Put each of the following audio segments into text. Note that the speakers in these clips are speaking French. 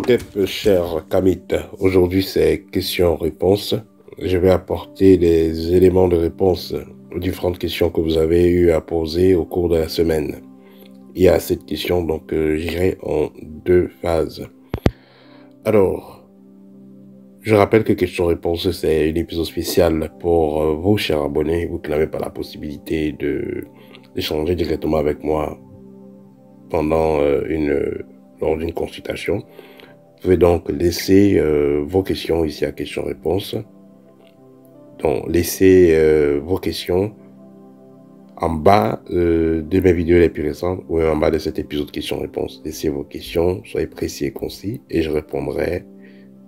Imhotep, cher Kamit. Aujourd'hui, c'est questions-réponses. Je vais apporter des éléments de réponse aux différentes questions que vous avez eu à poser au cours de la semaine. Il y a cette question, donc j'irai en deux phases. Alors, je rappelle que questions-réponses, c'est un épisode spécial pour vous, chers abonnés, vous qui n'avez pas la possibilité d'échanger directement avec moi pendant lors d'une consultation. Vous pouvez donc laisser vos questions ici à questions-réponses. Donc, laissez vos questions en bas de mes vidéos les plus récentes ou en bas de cet épisode questions-réponses. Laissez vos questions, soyez précis et concis et je répondrai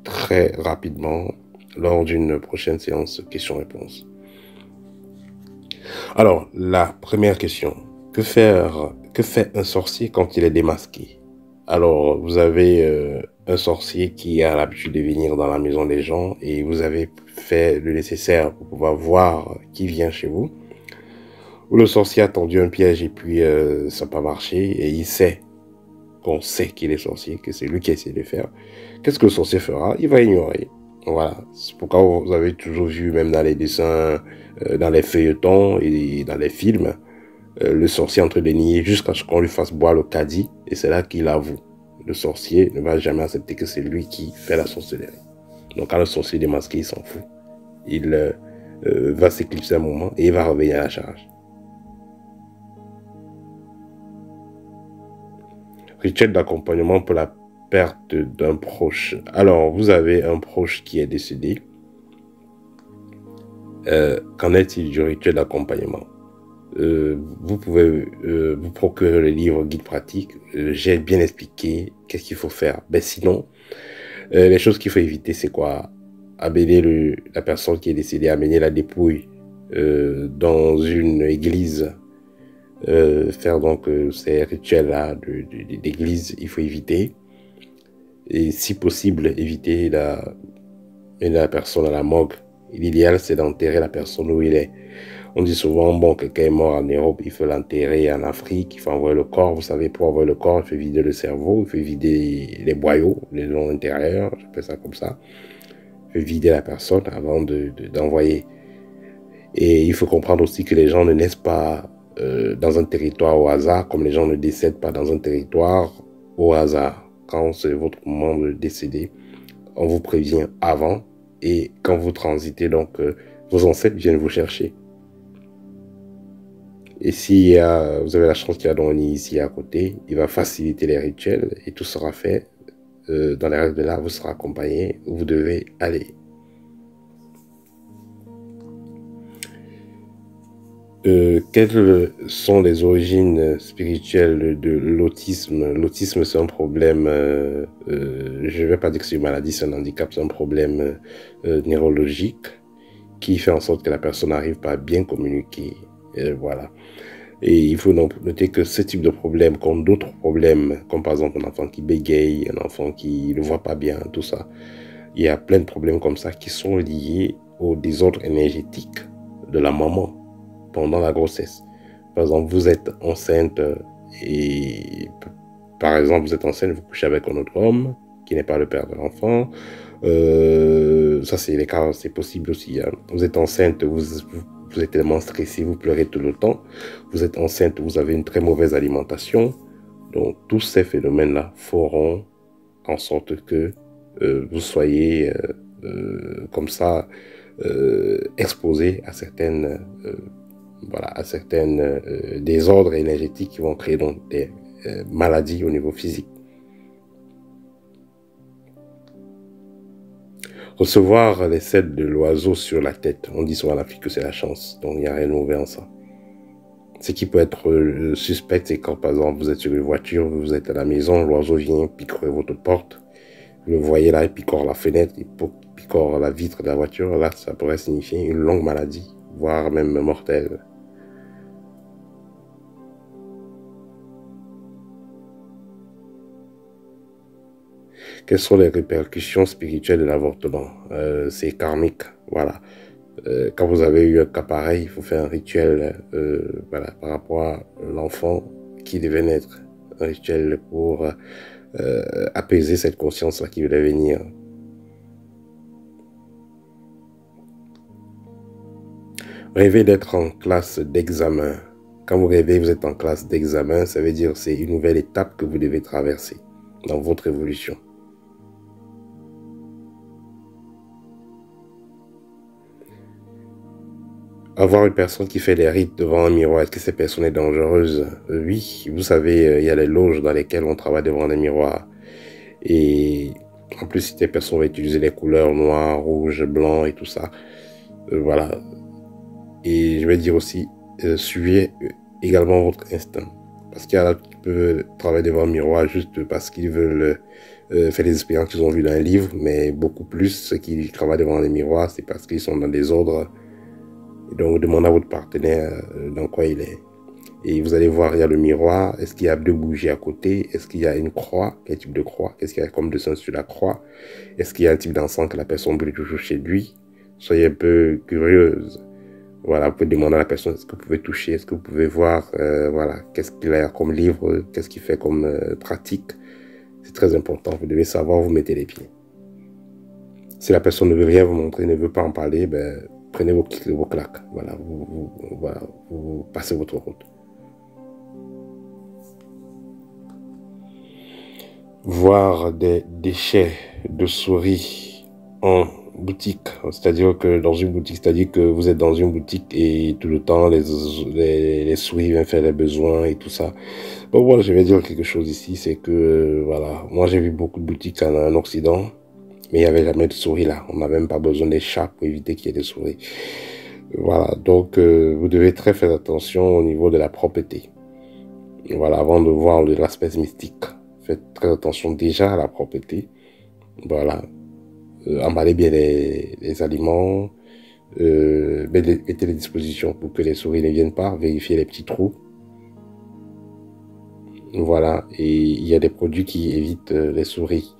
très rapidement lors d'une prochaine séance questions-réponses. Alors, la première question. Que fait un sorcier quand il est démasqué? Alors, vous avez un sorcier qui a l'habitude de venir dans la maison des gens et vous avez fait le nécessaire pour pouvoir voir qui vient chez vous. Ou le sorcier a tendu un piège et puis ça n'a pas marché et il sait qu'on sait qu'il est sorcier, que c'est lui qui a essayé de le faire. Qu'est-ce que le sorcier fera? Il va ignorer. Voilà. C'est pourquoi vous avez toujours vu, même dans les dessins, dans les feuilletons et dans les films, le sorcier entre de nier jusqu'à ce qu'on lui fasse boire le caddie et c'est là qu'il avoue. Le sorcier ne va jamais accepter que c'est lui qui fait la sorcellerie. Donc quand le sorcier est démasqué, il s'en fout. Il va s'éclipser un moment et il va revenir à la charge. Rituel d'accompagnement pour la perte d'un proche. Alors, vous avez un proche qui est décédé. Qu'en est-il du rituel d'accompagnement? Vous pouvez vous procurer le livre guide pratique. J'ai bien expliqué qu'est-ce qu'il faut faire. Ben sinon, les choses qu'il faut éviter, c'est quoi? Amener la personne qui est décédée, amener la dépouille dans une église. Faire donc ces rituels-là d'église, il faut éviter. Et si possible, éviter la personne à la morgue. L'idéal, c'est d'enterrer la personne où il est. On dit souvent, bon, quelqu'un est mort en Europe, il faut l'enterrer en Afrique, il faut envoyer le corps. Vous savez, pour envoyer le corps, il faut vider le cerveau, il faut vider les boyaux, les longs intérieurs, j'appelle ça comme ça. Il faut vider la personne avant d'envoyer. Et il faut comprendre aussi que les gens ne naissent pas dans un territoire au hasard, comme les gens ne décèdent pas dans un territoire au hasard. Quand c'est votre moment de décéder, on vous prévient avant et quand vous transitez, donc vos ancêtres viennent vous chercher. Et si vous avez la chance qu'il y a donc un ici à côté, il va faciliter les rituels et tout sera fait. Dans les règles de l'art, vous serez accompagné où vous devez aller. Quelles sont les origines spirituelles de l'autisme? L'autisme, c'est un problème, je ne vais pas dire que c'est une maladie, c'est un handicap, c'est un problème neurologique qui fait en sorte que la personne n'arrive pas à bien communiquer. Voilà. Et il faut noter que ce type de problème, comme d'autres problèmes, comme par exemple un enfant qui bégaye, un enfant qui ne voit pas bien, tout ça, il y a plein de problèmes comme ça qui sont liés au désordre énergétique de la maman pendant la grossesse. Par exemple, vous êtes enceinte et par exemple, vous êtes enceinte, vous couchez avec un autre homme qui n'est pas le père de l'enfant. Ça, c'est les cas, c'est possible aussi. Hein. Vous êtes enceinte, vous êtes tellement stressé, vous pleurez tout le temps. Vous êtes enceinte, vous avez une très mauvaise alimentation. Donc, tous ces phénomènes-là feront en sorte que vous soyez comme ça exposé à certaines désordres énergétiques qui vont créer donc des maladies au niveau physique. Recevoir les selles de l'oiseau sur la tête, on dit souvent à l'Afrique que c'est la chance, donc il n'y a rien de mauvais en ça. Ce qui peut être suspect, c'est quand par exemple vous êtes sur une voiture, vous êtes à la maison, l'oiseau vient picorer votre porte, vous le voyez là, il picore la fenêtre, il picore la vitre de la voiture, là ça pourrait signifier une longue maladie, voire même mortelle. Quelles sont les répercussions spirituelles de l'avortement? C'est karmique, voilà. Quand vous avez eu un cas pareil, il faut faire un rituel voilà, par rapport à l'enfant qui devait naître. Un rituel pour apaiser cette conscience-là qui voulait venir. Rêvez d'être en classe d'examen. Quand vous rêvez, vous êtes en classe d'examen, ça veut dire que c'est une nouvelle étape que vous devez traverser dans votre évolution. Avoir une personne qui fait des rites devant un miroir, est-ce que cette personne est dangereuse? Oui, vous savez, il y a les loges dans lesquelles on travaille devant des miroirs. Et en plus, si cette personne va utiliser les couleurs noir, rouge, blanc et tout ça, voilà. Et je vais dire aussi, suivez également votre instinct. Parce qu'il y en a qui peuvent travailler devant un miroir juste parce qu'ils veulent faire des expériences qu'ils ont vues dans un livre, mais beaucoup plus, ceux qui travaillent devant les miroirs, c'est parce qu'ils sont dans des ordres. Et donc, demandez à votre partenaire dans quoi il est. Et vous allez voir, il y a le miroir. Est-ce qu'il y a 2 bougies à côté? Est-ce qu'il y a une croix? Quel type de croix? Qu'est-ce qu'il y a comme dessin sur la croix? Est-ce qu'il y a un type d'encens que la personne brûle toujours chez lui? Soyez un peu curieuse. Voilà, vous pouvez demander à la personne, est-ce que vous pouvez toucher? Est-ce que vous pouvez voir, voilà, qu'est-ce qu'il a comme livre? Qu'est-ce qu'il fait comme pratique? C'est très important. Vous devez savoir où vous mettez les pieds. Si la personne ne veut rien vous montrer, ne veut pas en parler, ben, prenez vos claques. Voilà, vous passez votre route. Voir des déchets de souris en boutique, c'est-à-dire que dans une boutique, c'est-à-dire que vous êtes dans une boutique et tout le temps les souris viennent faire des besoins et tout ça. Bon voilà, je vais dire quelque chose ici, c'est que voilà, moi j'ai vu beaucoup de boutiques en Occident, mais il n'y avait jamais de souris là. On n'a même pas besoin des chats pour éviter qu'il y ait des souris. Voilà, donc vous devez très faire attention au niveau de la propreté. Voilà, avant de voir l'aspect mystique, faites très attention déjà à la propreté. Voilà, emballez bien les aliments, mettez les dispositions pour que les souris ne viennent pas, vérifiez les petits trous. Voilà, et il y a des produits qui évitent les souris.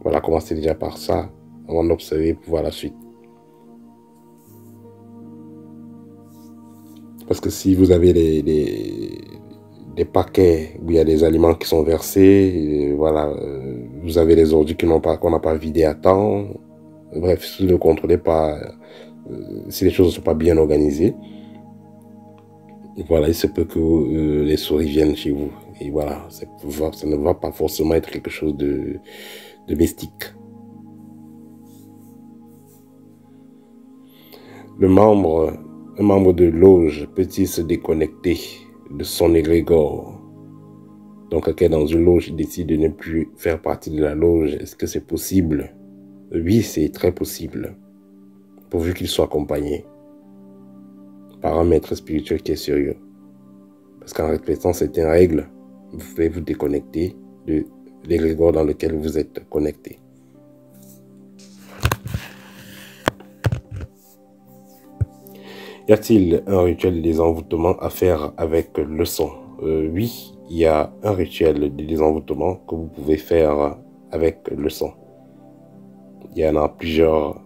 Voilà, commencez déjà par ça, avant d'observer pour voir la suite. Parce que si vous avez des paquets où il y a des aliments qui sont versés, voilà, vous avez les ordures qu'on n'a pas vidés à temps. Bref, si vous ne contrôlez pas, si les choses ne sont pas bien organisées, voilà, il se peut que les souris viennent chez vous. Et voilà, ça ne va pas forcément être quelque chose de mystique. Un membre de loge peut-il se déconnecter de son égrégore? Donc, quelqu'un dans une loge décide de ne plus faire partie de la loge. Est-ce que c'est possible? Oui, c'est très possible, pourvu qu'il soit accompagné par un maître spirituel qui est sérieux. Parce qu'en respectant certaines règles, vous pouvez vous déconnecter de l'égrégore dans lequel vous êtes connecté. Y a-t-il un rituel de désenvoûtement à faire avec le son? Oui, il y a un rituel de désenvoûtement que vous pouvez faire avec le son. Il y en a plusieurs.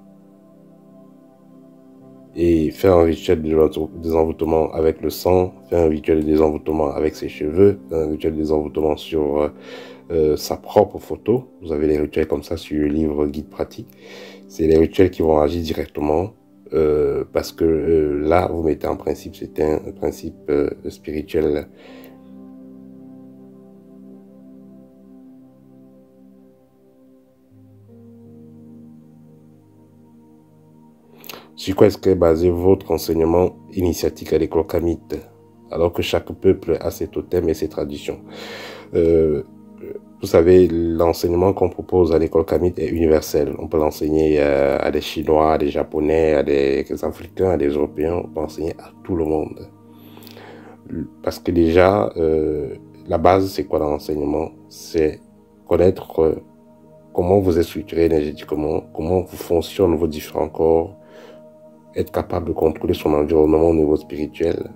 Et faire un rituel de désenvoûtement avec le sang, faire un rituel de désenvoûtement avec ses cheveux, faire un rituel de désenvoûtement sur sa propre photo. Vous avez les rituels comme ça sur le livre Guide pratique. C'est les rituels qui vont agir directement parce que là, vous mettez en principe, c'est un principe spirituel. Sur quoi est-ce qu'est basé votre enseignement initiatique à l'école kamite, alors que chaque peuple a ses totems et ses traditions? Vous savez, l'enseignement qu'on propose à l'école kamite est universel. On peut l'enseigner à des Chinois, à des Japonais, à des Africains, à des Européens. On peut enseigner à tout le monde. Parce que déjà, la base, c'est quoi dans l'enseignement? C'est connaître comment vous êtes structuré énergétiquement, comment vous fonctionnent vos différents corps, être capable de contrôler son environnement au niveau spirituel,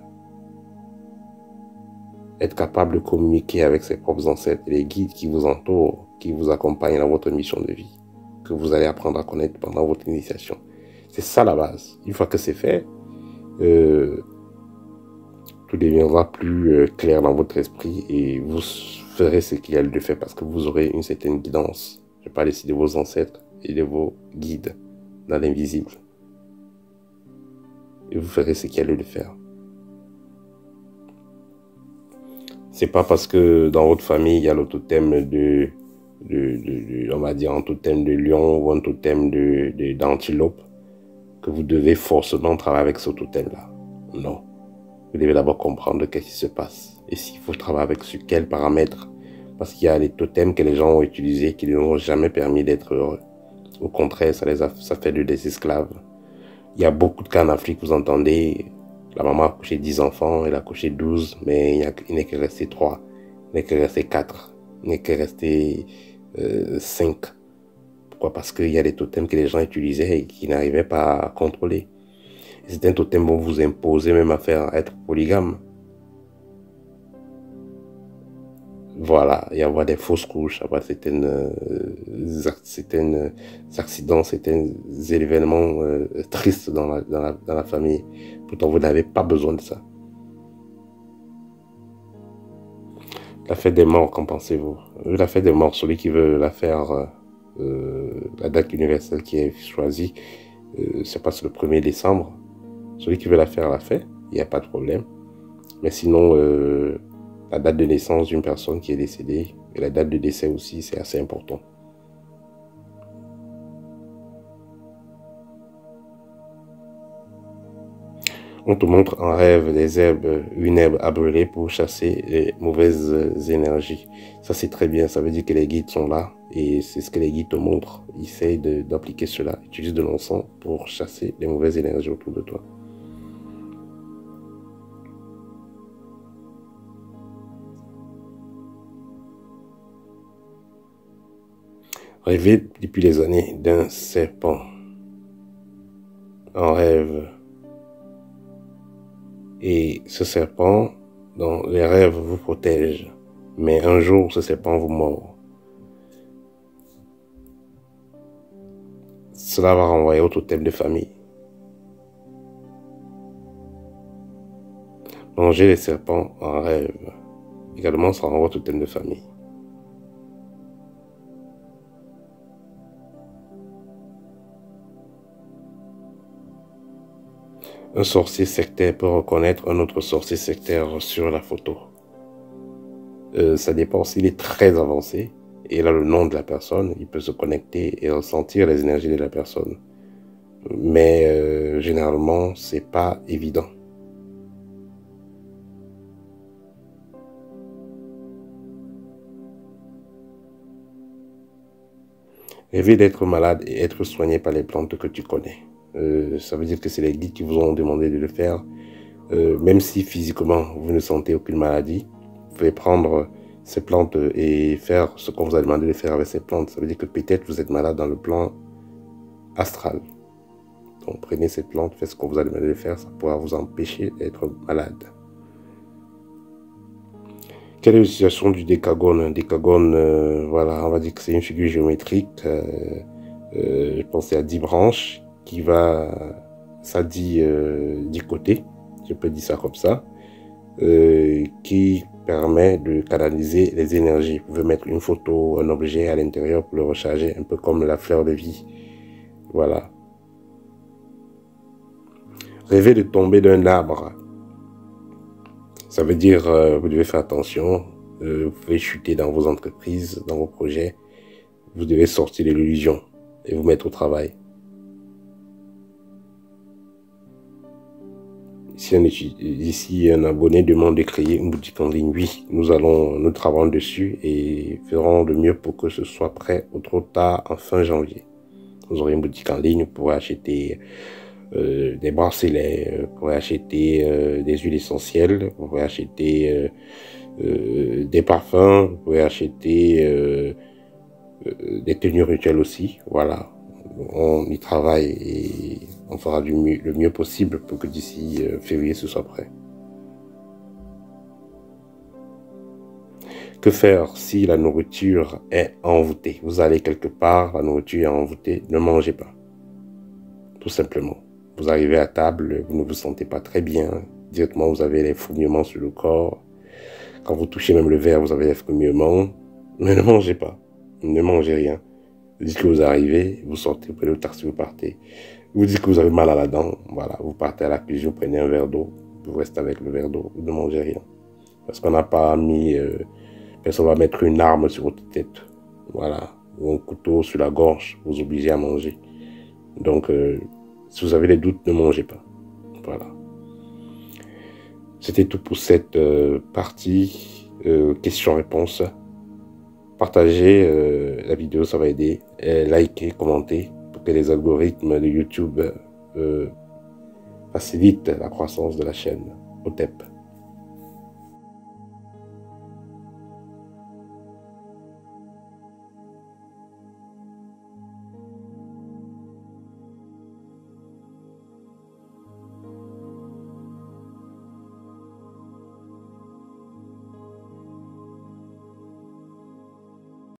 être capable de communiquer avec ses propres ancêtres et les guides qui vous entourent, qui vous accompagnent dans votre mission de vie, que vous allez apprendre à connaître pendant votre initiation. C'est ça la base. Une fois que c'est fait, tout deviendra plus clair dans votre esprit et vous ferez ce qu'il y a lieu de faire parce que vous aurez une certaine guidance. Je parle ici de vos ancêtres et de vos guides dans l'invisible. Et vous ferez ce qu'il y a lieu de faire. C'est pas parce que dans votre famille, il y a le totem on va dire un totem de lion ou un totem d'antilope que vous devez forcément travailler avec ce totem-là. Non. Vous devez d'abord comprendre qu'est-ce qui se passe. Et s'il faut travailler avec sur quels paramètres. Parce qu'il y a des totems que les gens ont utilisés qui ne leur ont jamais permis d'être heureux. Au contraire, ça fait des esclaves. Il y a beaucoup de cas en Afrique, vous entendez, la maman a accouché 10 enfants, elle a accouché 12, mais il n'est que resté 3, il n'est que resté 4, il n'est que resté 5. Pourquoi? Parce qu'il y a des totems que les gens utilisaient et qui n'arrivaient pas à contrôler. C'est un totem vont vous imposer même à être polygame. Voilà, il y avoir des fausses couches, avoir certains accidents, certains événements tristes dans la famille. Pourtant, vous n'avez pas besoin de ça. La fête des morts, qu'en pensez-vous? La fête des morts, celui qui veut la faire, la date universelle qui est choisie, c'est pas le 1er décembre. Celui qui veut la faire, la fait, il n'y a pas de problème. Mais sinon, la date de naissance d'une personne qui est décédée et la date de décès aussi, c'est assez important. On te montre en rêve une herbe à brûler pour chasser les mauvaises énergies. Ça, c'est très bien. Ça veut dire que les guides sont là et c'est ce que les guides te montrent. Essaye d'appliquer cela. Utilise de l'encens pour chasser les mauvaises énergies autour de toi. Rêver depuis les années d'un serpent en rêve. Et ce serpent, dans les rêves, vous protège. Mais un jour, ce serpent vous mord. Cela va renvoyer au totem de famille. Manger les serpents en rêve. Également, ça renvoie au totem de famille. Un sorcier sectaire peut reconnaître un autre sorcier sectaire sur la photo. Ça dépend s'il est très avancé et il a le nom de la personne, il peut se connecter et ressentir les énergies de la personne. Mais généralement, c'est pas évident. Rêver d'être malade et être soigné par les plantes que tu connais. Ça veut dire que c'est les guides qui vous ont demandé de le faire. Même si physiquement vous ne sentez aucune maladie, vous pouvez prendre ces plantes et faire ce qu'on vous a demandé de faire avec ces plantes. Ça veut dire que peut-être vous êtes malade dans le plan astral. Donc prenez ces plantes, faites ce qu'on vous a demandé de faire, ça pourra vous empêcher d'être malade. Quelle est l'utilisation du décagone? Un décagone, voilà, on va dire que c'est une figure géométrique. Je pensais à 10 branches qui va, ça dit 10 côtés, je peux dire ça comme ça, qui permet de canaliser les énergies. Vous pouvez mettre une photo, un objet à l'intérieur pour le recharger, un peu comme la fleur de vie. Voilà. Rêver de tomber d'un arbre. Ça veut dire, vous devez faire attention, vous pouvez chuter dans vos entreprises, dans vos projets. Vous devez sortir de l'illusion et vous mettre au travail. Ici, un abonné demande de créer une boutique en ligne. Oui, nous travaillons dessus et ferons de mieux pour que ce soit prêt au trop tard en fin janvier. Vous aurez une boutique en ligne, vous pourrez acheter des bracelets, vous pourrez acheter des huiles essentielles, vous pourrez acheter des parfums, vous pourrez acheter des tenues rituelles aussi. Voilà, on y travaille et on fera le mieux possible pour que d'ici février ce soit prêt. Que faire si la nourriture est envoûtée? Vous allez quelque part, la nourriture est envoûtée, ne mangez pas. Tout simplement. Vous arrivez à table, vous ne vous sentez pas très bien, directement vous avez les fourmillements sur le corps. Quand vous touchez même le verre, vous avez les fourmillements. Mais ne mangez pas. Ne mangez rien. Vous dites que vous arrivez, vous sortez, vous prenez le taxi, vous partez. Vous dites que vous avez mal à la dent, voilà, vous partez à la cuisine, vous prenez un verre d'eau, vous restez avec le verre d'eau, vous ne mangez rien. Parce qu'on n'a pas mis, personne va mettre une arme sur votre tête, voilà, ou un couteau sur la gorge, vous obligez à manger. Donc, si vous avez des doutes, ne mangez pas. Voilà. C'était tout pour cette partie questions-réponses. Partagez la vidéo, ça va aider. Likez, commentez pour que les algorithmes de YouTube facilitent la croissance de la chaîne. Au TEP.